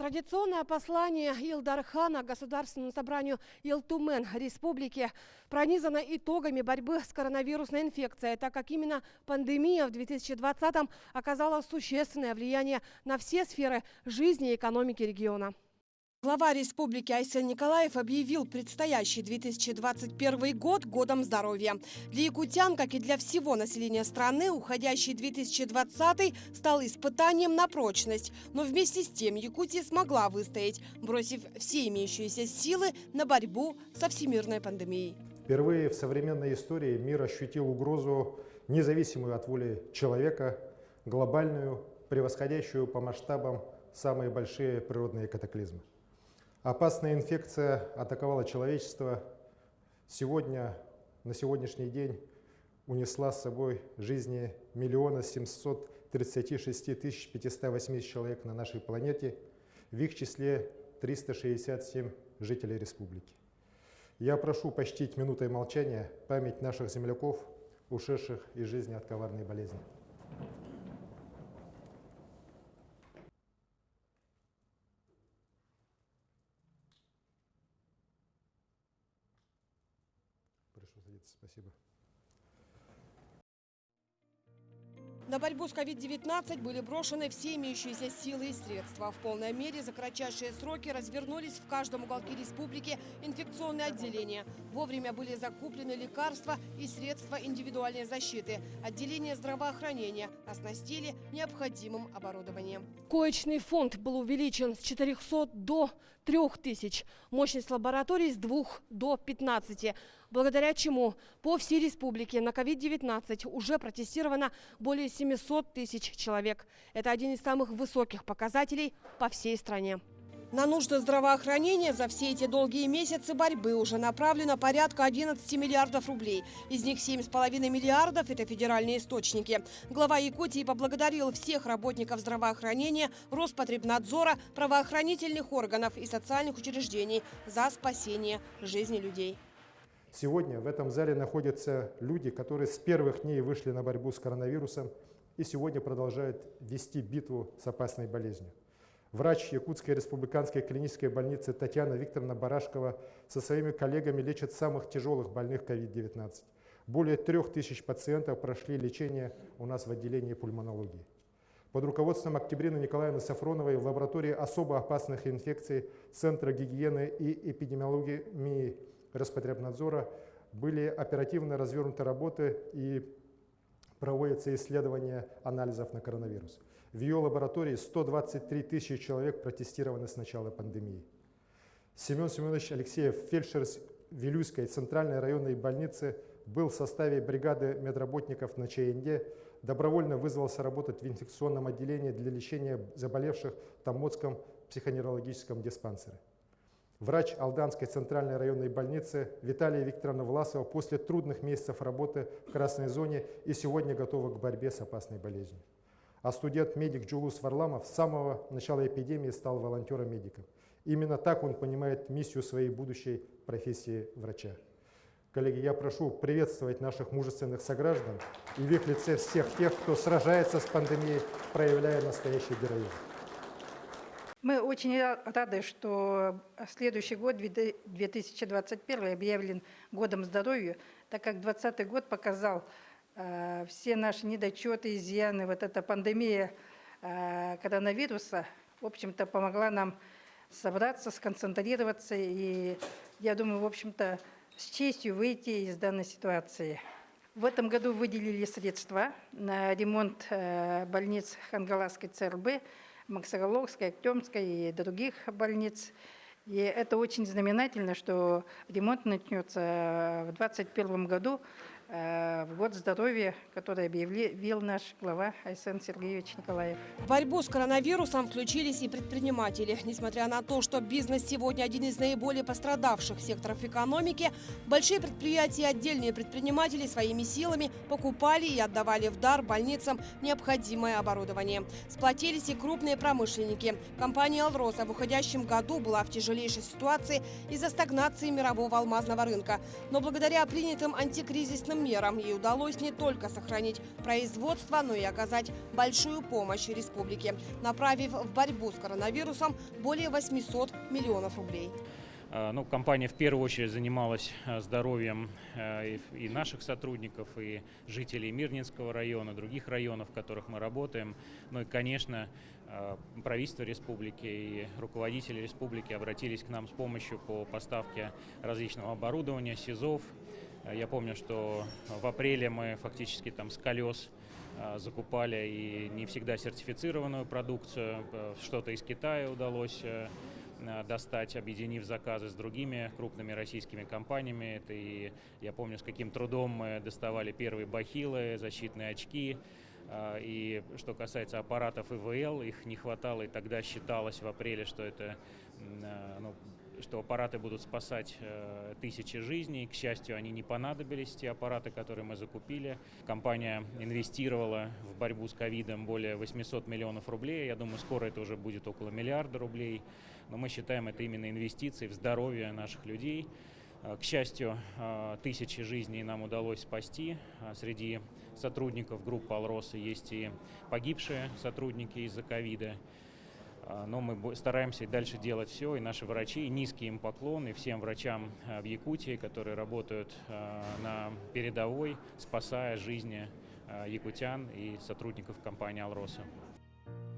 Традиционное послание Илдархана Государственному собранию Илтумен Республики пронизано итогами борьбы с коронавирусной инфекцией, так как именно пандемия в 2020-м оказала существенное влияние на все сферы жизни и экономики региона. Глава республики Айсен Николаев объявил предстоящий 2021 год годом здоровья. Для якутян, как и для всего населения страны, уходящий 2020 стал испытанием на прочность. Но вместе с тем Якутия смогла выстоять, бросив все имеющиеся силы на борьбу со всемирной пандемией. Впервые в современной истории мир ощутил угрозу, независимую от воли человека, глобальную, превосходящую по масштабам самые большие природные катаклизмы. Опасная инфекция атаковала человечество. На сегодняшний день унесла с собой жизни 1 736 580 человек на нашей планете, в их числе 367 жителей республики. Я прошу почтить минутой молчания память наших земляков, ушедших из жизни от коварной болезни. Прошу садиться. Спасибо. На борьбу с COVID-19 были брошены все имеющиеся силы и средства. В полной мере за кратчайшие сроки развернулись в каждом уголке республики инфекционные отделения. Вовремя были закуплены лекарства и средства индивидуальной защиты. Отделение здравоохранения оснастили необходимым оборудованием. Коечный фонд был увеличен с 400 до 3000. Мощность лабораторий с 2 до 15. Благодаря чему по всей республике на COVID-19 уже протестировано более 700 тысяч человек. Это один из самых высоких показателей по всей стране. На нужды здравоохранения за все эти долгие месяцы борьбы уже направлено порядка 11 миллиардов рублей. Из них 7,5 миллиардов – это федеральные источники. Глава Якутии поблагодарил всех работников здравоохранения, Роспотребнадзора, правоохранительных органов и социальных учреждений за спасение жизни людей. Сегодня в этом зале находятся люди, которые с первых дней вышли на борьбу с коронавирусом и сегодня продолжают вести битву с опасной болезнью. Врач Якутской республиканской клинической больницы Татьяна Викторовна Барашкова со своими коллегами лечит самых тяжелых больных COVID-19. Более 3000 пациентов прошли лечение у нас в отделении пульмонологии. Под руководством Октябрины Николаевны Сафроновой в лаборатории особо опасных инфекций Центра гигиены и эпидемиологии Роспотребнадзора были оперативно развернуты работы и проводятся исследования анализов на коронавирус. В ее лаборатории 123 тысячи человек протестированы с начала пандемии. Семен Семенович Алексеев, фельдшер Вилюйской центральной районной больницы, был в составе бригады медработников на ЧНД, добровольно вызвался работать в инфекционном отделении для лечения заболевших в Томмотском психоневрологическом диспансере. Врач Алданской центральной районной больницы Виталия Викторовна Власова после трудных месяцев работы в красной зоне и сегодня готова к борьбе с опасной болезнью. А студент-медик Джулус Варламов с самого начала эпидемии стал волонтером-медиком. Именно так он понимает миссию своей будущей профессии врача. Коллеги, я прошу приветствовать наших мужественных сограждан и в их лице всех тех, кто сражается с пандемией, проявляя настоящий героизм. Мы очень рады, что следующий год, 2021, объявлен годом здоровья, так как 2020 год показал все наши недочеты, изъяны. Вот эта пандемия коронавируса, в общем-то, помогла нам собраться, сконцентрироваться и, я думаю, в общем-то, с честью выйти из данной ситуации. В этом году выделили средства на ремонт больниц Хангаласской ЦРБ, Максарологской, Актемской и других больниц. И это очень знаменательно, что ремонт начнется в 2021 году, в год здоровья, который объявил наш глава Айсен Сергеевич Николаев. В борьбу с коронавирусом включились и предприниматели. Несмотря на то, что бизнес сегодня один из наиболее пострадавших секторов экономики, большие предприятия и отдельные предприниматели своими силами покупали и отдавали в дар больницам необходимое оборудование. Сплотились и крупные промышленники. Компания «Алроса» в уходящем году была в тяжелейшей ситуации из-за стагнации мирового алмазного рынка. Но благодаря принятым антикризисным антикризисным мерам ей удалось не только сохранить производство, но и оказать большую помощь республике, направив в борьбу с коронавирусом более 800 миллионов рублей. Ну, компания в первую очередь занималась здоровьем и наших сотрудников, и жителей Мирнинского района, других районов, в которых мы работаем. Ну и, конечно, правительство республики и руководители республики обратились к нам с помощью по поставке различного оборудования, СИЗОВ. Я помню, что в апреле мы фактически там с колес закупали и не всегда сертифицированную продукцию, что-то из Китая удалось достать, объединив заказы с другими крупными российскими компаниями. Это и я помню, с каким трудом мы доставали первые бахилы, защитные очки. И что касается аппаратов ИВЛ, их не хватало, и тогда считалось в апреле, что это, что аппараты будут спасать тысячи жизней. К счастью, они не понадобились, те аппараты, которые мы закупили. Компания инвестировала в борьбу с ковидом более 800 миллионов рублей. Я думаю, скоро это уже будет около миллиарда рублей. Но мы считаем, это именно инвестиции в здоровье наших людей. К счастью, тысячи жизней нам удалось спасти. Среди сотрудников группы «Алроса» есть и погибшие сотрудники из-за ковида. Но мы стараемся и дальше делать все, и наши врачи, и низкий им поклон, и всем врачам в Якутии, которые работают на передовой, спасая жизни якутян и сотрудников компании «Алроса».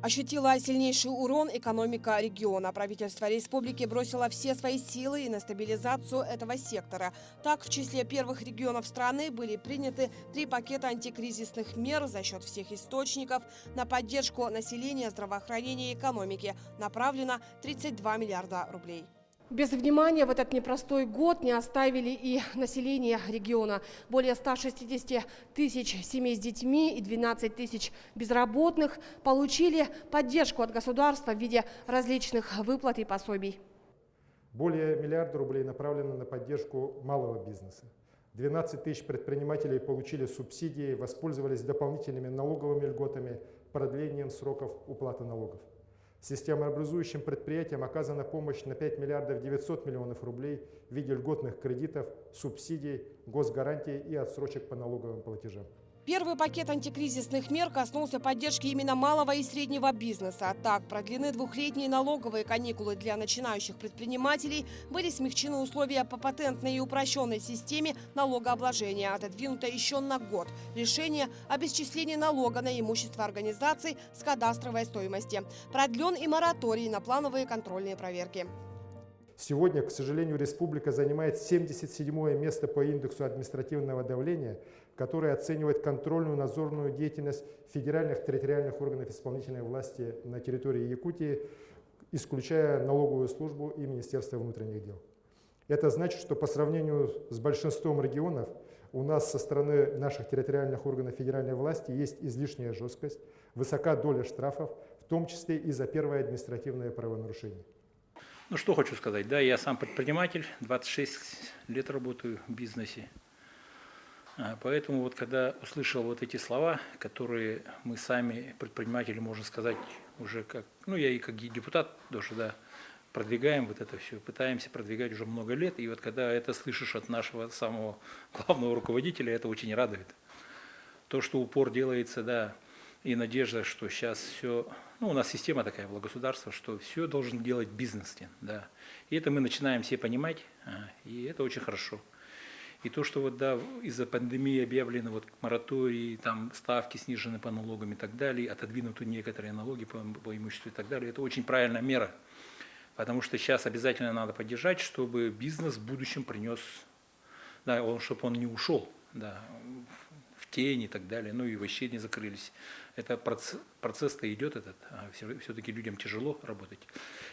Ощутила сильнейший урон экономика региона. Правительство республики бросило все свои силы и на стабилизацию этого сектора. Так, в числе первых регионов страны были приняты 3 пакета антикризисных мер за счет всех источников. На поддержку населения, здравоохранения и экономики направлено 32 миллиарда рублей. Без внимания в этот непростой год не оставили и население региона. Более 160 тысяч семей с детьми и 12 тысяч безработных получили поддержку от государства в виде различных выплат и пособий. Более миллиарда рублей направлено на поддержку малого бизнеса. 12 тысяч предпринимателей получили субсидии, воспользовались дополнительными налоговыми льготами, продлением сроков уплаты налогов. Системообразующим предприятиям оказана помощь на 5 миллиардов 900 миллионов рублей в виде льготных кредитов, субсидий, госгарантий и отсрочек по налоговым платежам. Первый пакет антикризисных мер коснулся поддержки именно малого и среднего бизнеса. Так, продлены двухлетние налоговые каникулы для начинающих предпринимателей, были смягчены условия по патентной и упрощенной системе налогообложения, отодвинуто еще на год. Решение об исчислении налога на имущество организаций с кадастровой стоимости. Продлен и мораторий на плановые контрольные проверки. Сегодня, к сожалению, республика занимает 77-е место по индексу административного давления, который оценивает контрольную надзорную деятельность федеральных территориальных органов исполнительной власти на территории Якутии, исключая налоговую службу и Министерство внутренних дел. Это значит, что по сравнению с большинством регионов у нас со стороны наших территориальных органов федеральной власти есть излишняя жесткость, высока доля штрафов, в том числе и за первое административное правонарушение. Ну что хочу сказать, да, я сам предприниматель, 26 лет работаю в бизнесе. Поэтому вот когда услышал вот эти слова, которые мы сами, предприниматели, можно сказать, уже как, ну я и как депутат тоже, да, продвигаем вот это все, пытаемся продвигать уже много лет. И вот когда это слышишь от нашего самого главного руководителя, это очень радует. То, что упор делается, да, и надежда, что сейчас все, ну у нас система такая была государства, что все должен делать бизнес, да. И это мы начинаем все понимать, и это очень хорошо. И то, что вот, да, из-за пандемии объявлены вот моратории, там ставки снижены по налогам и так далее, отодвинуты некоторые налоги по имуществу и так далее, это очень правильная мера. Потому что сейчас обязательно надо поддержать, чтобы бизнес в будущем принес, да, чтобы он не ушел, да, в тень и так далее, ну и вообще не закрылись. Это процесс-то идет этот, а все-таки людям тяжело работать.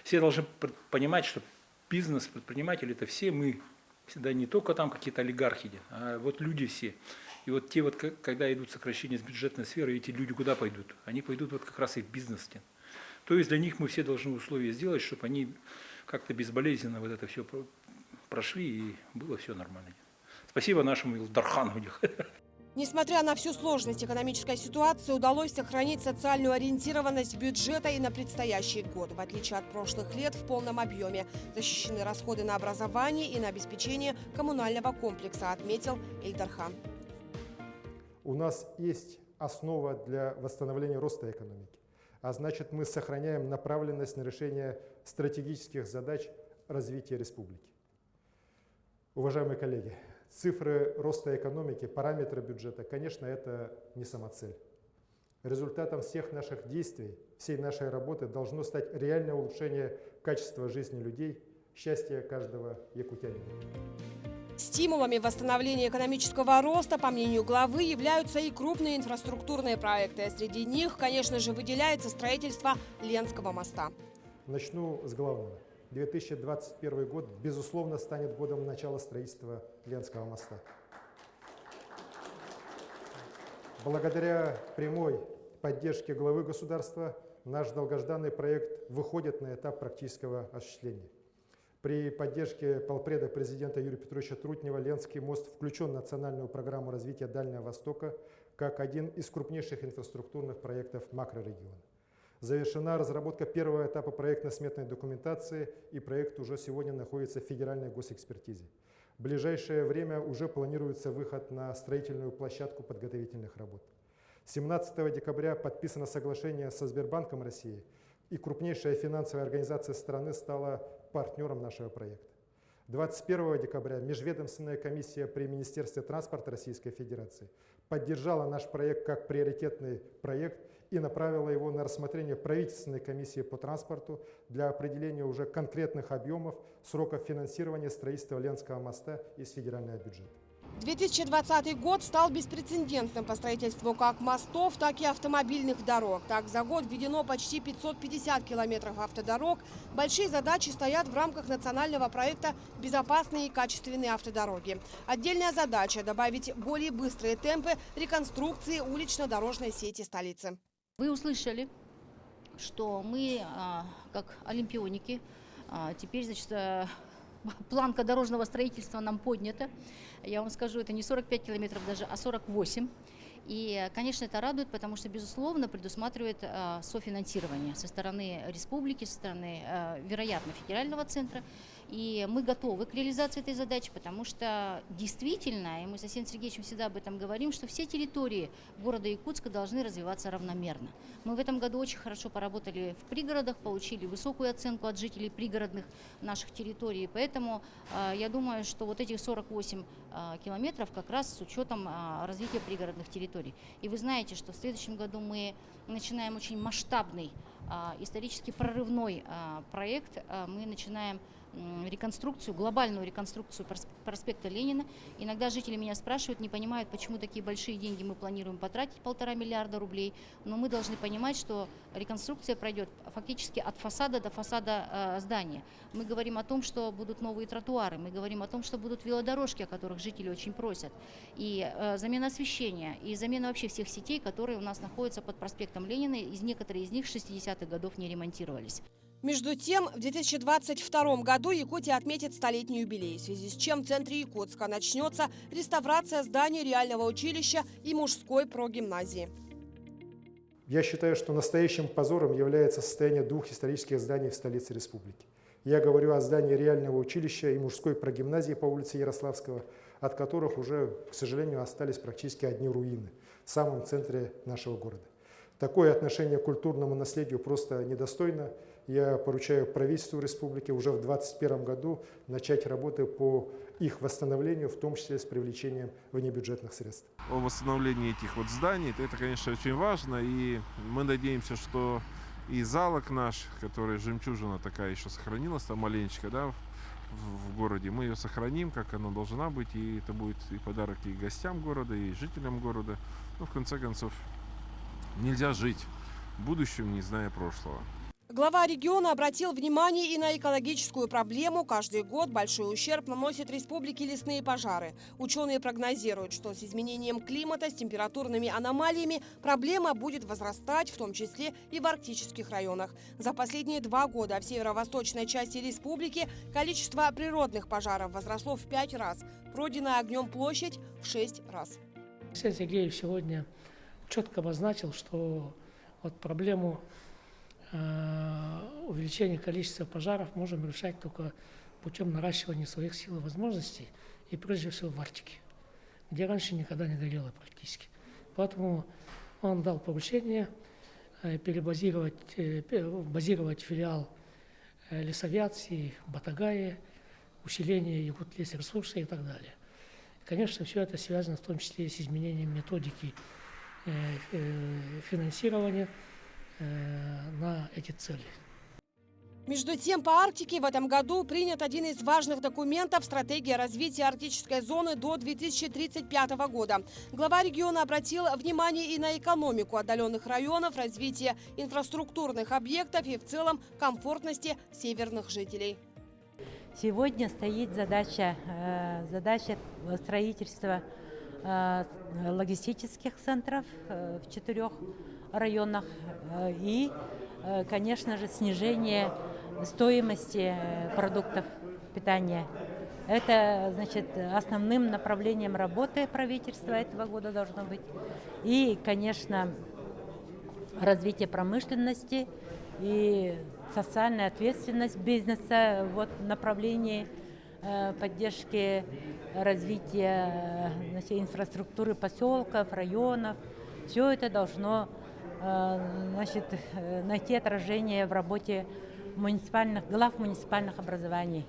Все должны понимать, что бизнес, предприниматели, это все мы. Да, не только там какие-то олигархи, а вот люди все. И вот те вот, когда идут сокращения с бюджетной сферы, эти люди куда пойдут? Они пойдут вот как раз и в бизнес. То есть для них мы все должны условия сделать, чтобы они как-то безболезненно вот это все прошли и было все нормально. Спасибо нашему Илдархану. Несмотря на всю сложность экономической ситуации, удалось сохранить социальную ориентированность бюджета и на предстоящий год. В отличие от прошлых лет, в полном объеме защищены расходы на образование и на обеспечение коммунального комплекса, отметил Илдархан. у нас есть основа для восстановления роста экономики. А значит, мы сохраняем направленность на решение стратегических задач развития республики. Уважаемые коллеги, цифры роста экономики, параметры бюджета, конечно, это не самоцель. Результатом всех наших действий, всей нашей работы должно стать реальное улучшение качества жизни людей, счастья каждого якутянина. Стимулами восстановления экономического роста, по мнению главы, являются и крупные инфраструктурные проекты. Среди них, конечно же, выделяется строительство Ленского моста. Начну с главного. 2021 год, безусловно, станет годом начала строительства Ленского моста. Благодаря прямой поддержке главы государства наш долгожданный проект выходит на этап практического осуществления. При поддержке полпреда президента Юрия Петровича Трутнева Ленский мост включен в национальную программу развития Дальнего Востока как один из крупнейших инфраструктурных проектов макрорегиона. Завершена разработка первого этапа проектно-сметной документации, и проект уже сегодня находится в федеральной госэкспертизе. В ближайшее время уже планируется выход на строительную площадку подготовительных работ. 17 декабря подписано соглашение со Сбербанком России, и крупнейшая финансовая организация страны стала партнером нашего проекта. 21 декабря Межведомственная комиссия при Министерстве транспорта Российской Федерации поддержала наш проект как приоритетный проект и направила его на рассмотрение правительственной комиссии по транспорту для определения уже конкретных объемов, сроков финансирования строительства Ленского моста из федерального бюджета. 2020 год стал беспрецедентным по строительству как мостов, так и автомобильных дорог. Так, за год введено почти 550 километров автодорог. Большие задачи стоят в рамках национального проекта «Безопасные и качественные автодороги». Отдельная задача – добавить более быстрые темпы реконструкции улично-дорожной сети столицы. Вы услышали, что мы, как олимпионики, теперь, значит, планка дорожного строительства нам поднята. Я вам скажу, это не 45 километров даже, а 48. И, конечно, это радует, потому что, безусловно, предусматривает софинансирование со стороны республики, со стороны, вероятно, федерального центра. И мы готовы к реализации этой задачи, потому что действительно, и мы с Арсением Сергеевичем всегда об этом говорим, что все территории города Якутска должны развиваться равномерно. Мы в этом году очень хорошо поработали в пригородах, получили высокую оценку от жителей пригородных наших территорий. Поэтому я думаю, что вот этих 48 километров как раз с учетом развития пригородных территорий. И вы знаете, что в следующем году мы начинаем очень масштабный, исторически прорывной проект. Мы начинаем реконструкцию, глобальную реконструкцию проспекта Ленина. Иногда жители меня спрашивают, не понимают, почему такие большие деньги мы планируем потратить, 1,5 миллиарда рублей. Но мы должны понимать, что реконструкция пройдет фактически от фасада до фасада здания. Мы говорим о том, что будут новые тротуары, мы говорим о том, что будут велодорожки, о которых жители очень просят. И замена освещения, и замена вообще всех сетей, которые у нас находятся под проспектом Ленина. Некоторые из них с 60-х годов не ремонтировались. Между тем, в 2022 году Якутия отметит столетний юбилей, в связи с чем в центре Якутска начнется реставрация зданий реального училища и мужской прогимназии. Я считаю, что настоящим позором является состояние двух исторических зданий в столице республики. Я говорю о здании реального училища и мужской прогимназии по улице Ярославского, от которых уже, к сожалению, остались практически одни руины в самом центре нашего города. Такое отношение к культурному наследию просто недостойно. Я поручаю правительству республики уже в 2021 году начать работы по их восстановлению, в том числе с привлечением внебюджетных средств. О восстановлении этих вот зданий, это, конечно, очень важно. И мы надеемся, что и залог наш, который жемчужина такая еще сохранилась, там маленечко, да, в городе, мы ее сохраним, как она должна быть. И это будет и подарок и гостям города, и жителям города. Ну, в конце концов, нельзя жить будущим, не зная прошлого. Глава региона обратил внимание и на экологическую проблему. Каждый год большой ущерб наносят республике лесные пожары. Ученые прогнозируют, что с изменением климата, с температурными аномалиями проблема будет возрастать, в том числе и в арктических районах. За последние 2 года в северо-восточной части республики количество природных пожаров возросло в 5 раз. Пройденная огнем площадь в 6 раз. Арсений Сергеевич сегодня четко обозначил, что вот проблему увеличения количества пожаров можем решать только путем наращивания своих сил и возможностей, и прежде всего в Арктике, где раньше никогда не горело практически. Поэтому он дал поручение базировать филиал лесавиации в Батагае, усиление Якутлесресурса и так далее. Конечно, все это связано в том числе и с изменением методики финансирования на эти цели. Между тем, по Арктике в этом году принят один из важных документов – стратегия развития арктической зоны до 2035 года. Глава региона обратил внимание и на экономику отдаленных районов, развитие инфраструктурных объектов и в целом комфортности северных жителей. Сегодня стоит задача строительства логистических центров в 4 районах и, конечно же, снижение стоимости продуктов питания. Это, значит, основным направлением работы правительства этого года должно быть. И, конечно, развитие промышленности и социальная ответственность бизнеса в направлении поддержки развития, значит, инфраструктуры поселков, районов. Все это должно, значит, найти отражение в работе глав муниципальных образований.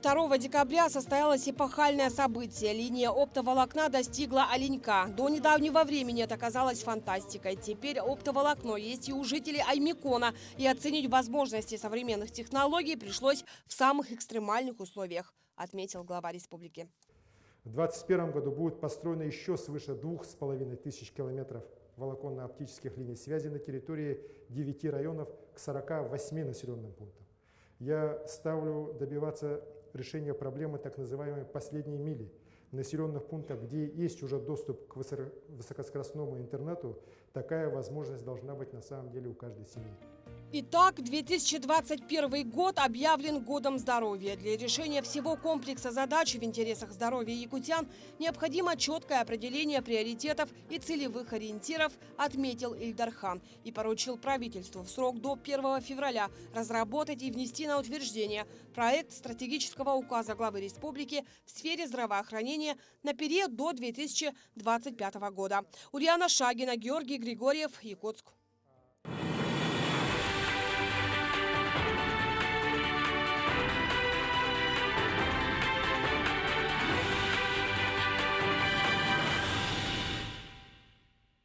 2 декабря состоялось эпохальное событие. Линия оптоволокна достигла Оленька. До недавнего времени это казалось фантастикой. Теперь оптоволокно есть и у жителей Аймекона. И оценить возможности современных технологий пришлось в самых экстремальных условиях, отметил глава республики. В 2021 году будет построено еще свыше 2500 километров волоконно-оптических линий связи на территории 9 районов к 48 населенным пунктам. Я ставлю добиваться решения проблемы так называемой последней мили. В населенных пунктах, где есть уже доступ к высокоскоростному интернету, такая возможность должна быть на самом деле у каждой семьи. Итак, 2021 год объявлен годом здоровья. Для решения всего комплекса задач в интересах здоровья якутян необходимо четкое определение приоритетов и целевых ориентиров, отметил Ильдархан и поручил правительству в срок до 1 февраля разработать и внести на утверждение проект стратегического указа главы республики в сфере здравоохранения на период до 2025 года. Ульяна Шагина, Георгий Григорьев, Якутск.